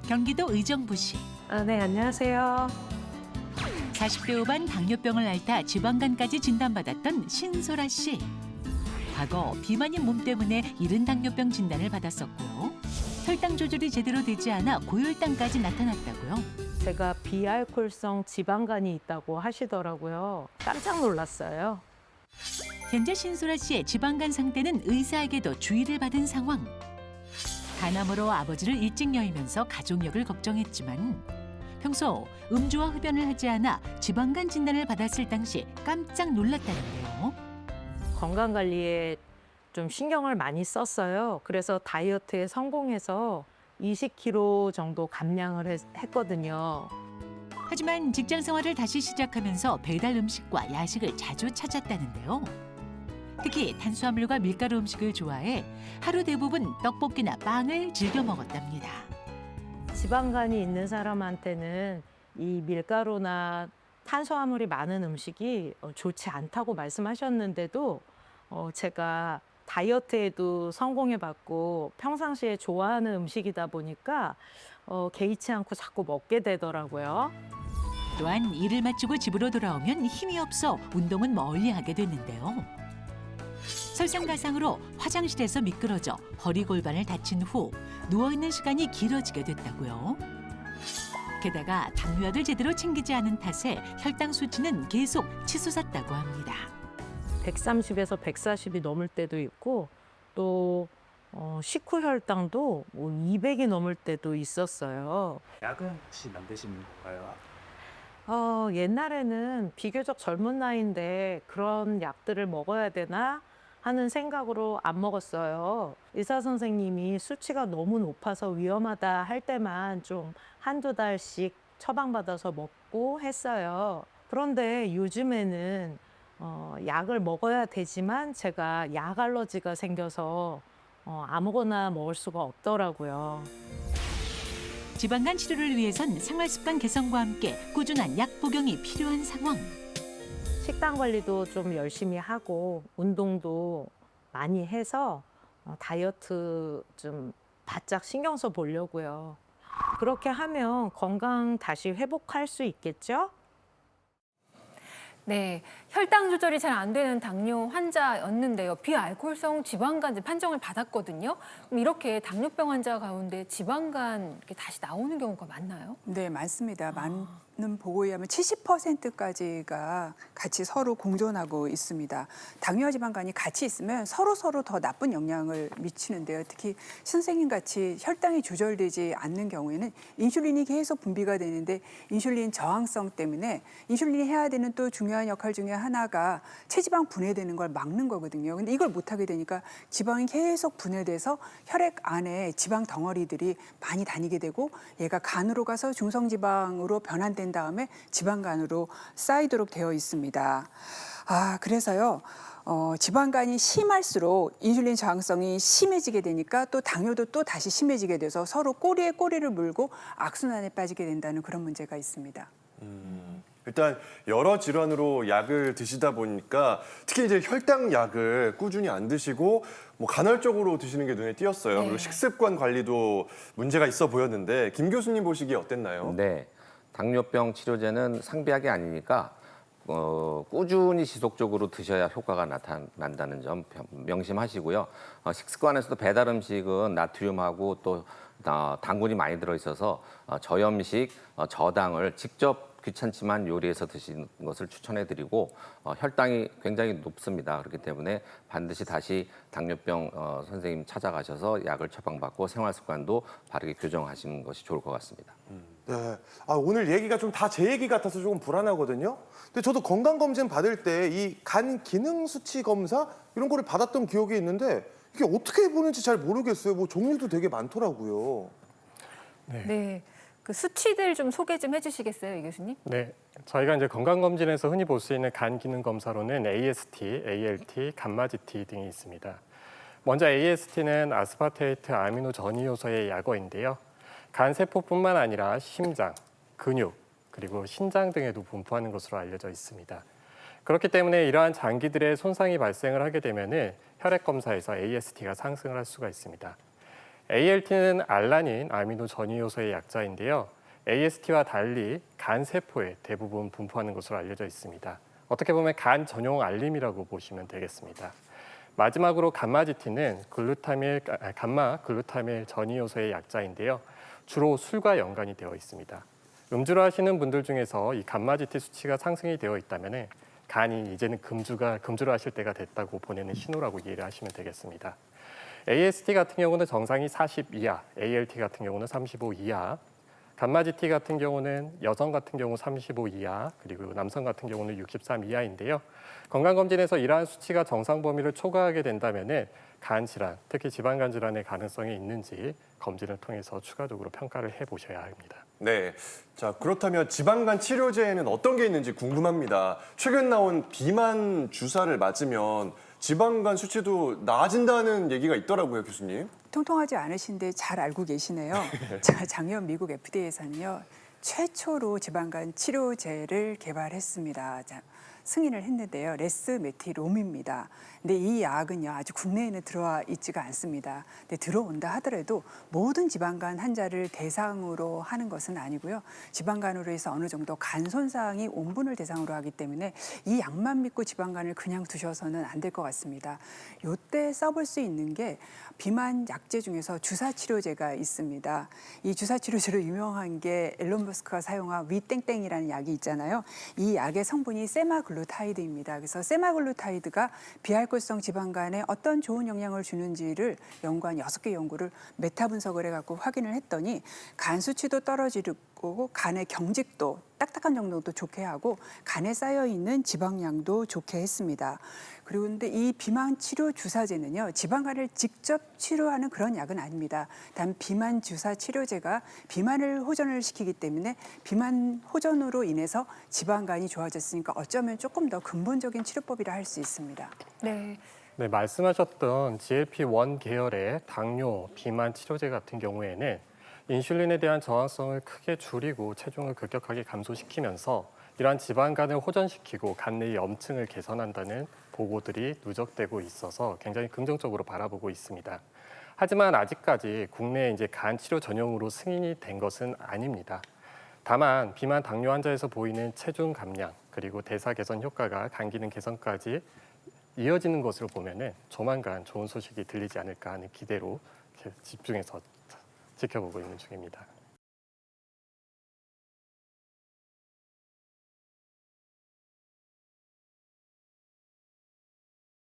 경기도 의정부시. 네, 안녕하세요. 40대 후반 당뇨병을 앓다 지방간까지 진단받았던 신소라 씨. 과거 비만인 몸 때문에 이른 당뇨병 진단을 받았었고요. 혈당 조절이 제대로 되지 않아 고혈당까지 나타났다고요. 제가 비알코올성 지방간이 있다고 하시더라고요. 깜짝 놀랐어요. 현재 신소라 씨의 지방간 상태는 의사에게도 주의를 받은 상황. 간암으로 아버지를 일찍 여의면서 가족력을 걱정했지만 평소 음주와 흡연을 하지 않아 지방간 진단을 받았을 당시 깜짝 놀랐다는데요. 건강관리에 좀 신경을 많이 썼어요. 그래서 다이어트에 성공해서 20kg 정도 감량을 했거든요. 하지만 직장 생활을 다시 시작하면서 배달 음식과 야식을 자주 찾았다는데요. 특히 탄수화물과 밀가루 음식을 좋아해 하루 대부분 떡볶이나 빵을 즐겨 먹었답니다. 지방간이 있는 사람한테는 이 밀가루나 탄수화물이 많은 음식이 좋지 않다고 말씀하셨는데도 제가 다이어트에도 성공해봤고 평상시에 좋아하는 음식이다 보니까 개의치 않고 자꾸 먹게 되더라고요. 또한 일을 마치고 집으로 돌아오면 힘이 없어 운동은 멀리하게 됐는데요. 설상가상으로 화장실에서 미끄러져 허리 골반을 다친 후 누워있는 시간이 길어지게 됐다고요. 게다가 당뇨약을 제대로 챙기지 않은 탓에 혈당 수치는 계속 치솟았다고 합니다. 130에서 140이 넘을 때도 있고 또 식후 혈당도 200이 넘을 때도 있었어요. 약은 혹시 만드시는 건가요? 옛날에는 비교적 젊은 나이인데 그런 약들을 먹어야 되나 하는 생각으로 안 먹었어요. 의사 선생님이 수치가 너무 높아서 위험하다 할 때만 좀 한두 달씩 처방받아서 먹고 했어요. 그런데 요즘에는 약을 먹어야 되지만 제가 약 알러지가 생겨서 아무거나 먹을 수가 없더라고요. 지방간 치료를 위해선 생활습관 개선과 함께 꾸준한 약 복용이 필요한 상황. 식단 관리도 좀 열심히 하고 운동도 많이 해서 다이어트 좀 바짝 신경 써 보려고요. 그렇게 하면 건강 다시 회복할 수 있겠죠? 네, 혈당 조절이 잘 안 되는 당뇨 환자였는데요. 비알코올성 지방간 판정을 받았거든요. 그럼 이렇게 당뇨병 환자 가운데 지방간 이렇게 다시 나오는 경우가 많나요? 네, 많습니다. 많은 보고에 의하면 70%까지가 같이 서로 공존하고 있습니다. 당뇨와 지방간이 같이 있으면 서로 더 나쁜 영향을 미치는데요. 특히 선생님 같이 혈당이 조절되지 않는 경우에는 인슐린이 계속 분비가 되는데 인슐린 저항성 때문에 인슐린이 해야 되는 또 중요한 역할 중에 하나가 체지방 분해되는 걸 막는 거거든요. 근데 이걸 못하게 되니까 지방이 계속 분해돼서 혈액 안에 지방 덩어리들이 많이 다니게 되고 얘가 간으로 가서 중성지방으로 변환된 다음에 지방간으로 쌓이도록 되어 있습니다. 그래서요. 지방간이 심할수록 인슐린 저항성이 심해지게 되니까 또 당뇨도 또 다시 심해지게 돼서 서로 꼬리에 꼬리를 물고 악순환에 빠지게 된다는 그런 문제가 있습니다. 일단 여러 질환으로 약을 드시다 보니까 특히 이제 혈당 약을 꾸준히 안 드시고 뭐 간헐적으로 드시는 게 눈에 띄었어요. 네. 그리고 식습관 관리도 문제가 있어 보였는데 김 교수님 보시기에 어땠나요? 네, 당뇨병 치료제는 상비약이 아니니까 꾸준히 지속적으로 드셔야 효과가 나타난다는 점 명심하시고요. 식습관에서도 배달 음식은 나트륨하고 또 당분이 많이 들어있어서 저염식, 저당을 직접 귀찮지만 요리해서 드시는 것을 추천해드리고 혈당이 굉장히 높습니다. 그렇기 때문에 반드시 다시 당뇨병 선생님 찾아가셔서 약을 처방받고 생활습관도 바르게 교정하시는 것이 좋을 것 같습니다. 네. 오늘 얘기가 좀 다 제 얘기 같아서 조금 불안하거든요. 근데 저도 건강검진 받을 때 이 간 기능 수치 검사 이런 거를 받았던 기억이 있는데 이게 어떻게 보는지 잘 모르겠어요. 뭐 종류도 되게 많더라고요. 네, 그 수치들 좀 소개 좀 해주시겠어요, 이 교수님? 네, 저희가 이제 건강검진에서 흔히 볼 수 있는 간 기능 검사로는 AST, ALT, 감마GT 등이 있습니다. 먼저 AST는 아스파테이트 아미노 전이 요소의 약어인데요. 간 세포뿐만 아니라 심장, 근육, 그리고 신장 등에도 분포하는 것으로 알려져 있습니다. 그렇기 때문에 이러한 장기들의 손상이 발생을 하게 되면 혈액 검사에서 AST가 상승을 할 수가 있습니다. ALT는 알라닌 아미노 전이 요소의 약자인데요. AST와 달리 간 세포에 대부분 분포하는 것으로 알려져 있습니다. 어떻게 보면 간 전용 알림이라고 보시면 되겠습니다. 마지막으로 감마지틴은 감마 글루타밀 전이 요소의 약자인데요. 주로 술과 연관이 되어 있습니다. 음주를 하시는 분들 중에서 이 감마지틴 수치가 상승이 되어 있다면 간이 이제는 금주를 하실 때가 됐다고 보내는 신호라고 이해를 하시면 되겠습니다. AST 같은 경우는 정상이 40 이하, ALT 같은 경우는 35 이하, 감마지T 같은 경우는 여성 같은 경우 35 이하, 그리고 남성 같은 경우는 63 이하인데요. 건강검진에서 이러한 수치가 정상 범위를 초과하게 된다면 간 질환, 특히 지방간 질환의 가능성이 있는지 검진을 통해서 추가적으로 평가를 해보셔야 합니다. 네. 자, 그렇다면 지방간 치료제에는 어떤 게 있는지 궁금합니다. 최근 나온 비만 주사를 맞으면 지방간 수치도 나아진다는 얘기가 있더라고요, 교수님. 통통하지 않으신데 잘 알고 계시네요. 자, 작년 미국 FDA에서는요. 최초로 지방간 치료제를 개발했습니다. 자, 승인을 했는데요. 레스메티롬입니다. 근데 이 약은요, 아직 국내에는 들어와 있지가 않습니다. 근데 들어온다 하더라도 모든 지방간 환자를 대상으로 하는 것은 아니고요. 지방간으로 해서 어느 정도 간 손상이 온 분을 대상으로 하기 때문에 이 약만 믿고 지방간을 그냥 두셔서는 안 될 것 같습니다. 요때 써볼 수 있는 게 비만 약제 중에서 주사 치료제가 있습니다. 이 주사 치료제로 유명한 게 앨런 머스크가 사용한 위땡땡이라는 약이 있잖아요. 이 약의 성분이 세마글루타이드입니다. 그래서 세마글루타이드가 비알코올성 지방간에 어떤 좋은 영향을 주는지를 연구한 6개 연구를 메타 분석을 해갖고 확인을 했더니 간 수치도 떨어지고 간의 경직도 딱딱한 정도도 좋게 하고 간에 쌓여 있는 지방량도 좋게 했습니다. 그리고 근데 이 비만 치료 주사제는요, 지방간을 직접 치료하는 그런 약은 아닙니다. 단 비만 주사 치료제가 비만을 호전을 시키기 때문에 비만 호전으로 인해서 지방간이 좋아졌으니까 어쩌면 조금 더 근본적인 치료법이라 할 수 있습니다. 네. 네, 말씀하셨던 GLP-1 계열의 당뇨, 비만 치료제 같은 경우에는 인슐린에 대한 저항성을 크게 줄이고 체중을 급격하게 감소시키면서 이러한 지방간을 호전시키고 간 내의 염증을 개선한다는 보고들이 누적되고 있어서 굉장히 긍정적으로 바라보고 있습니다. 하지만 아직까지 국내에 이제 간 치료 전용으로 승인이 된 것은 아닙니다. 다만 비만 당뇨 환자에서 보이는 체중 감량 그리고 대사 개선 효과가 간 기능 개선까지 이어지는 것으로 보면은 조만간 좋은 소식이 들리지 않을까 하는 기대로 이렇게 집중해서 지켜보고 있는 중입니다.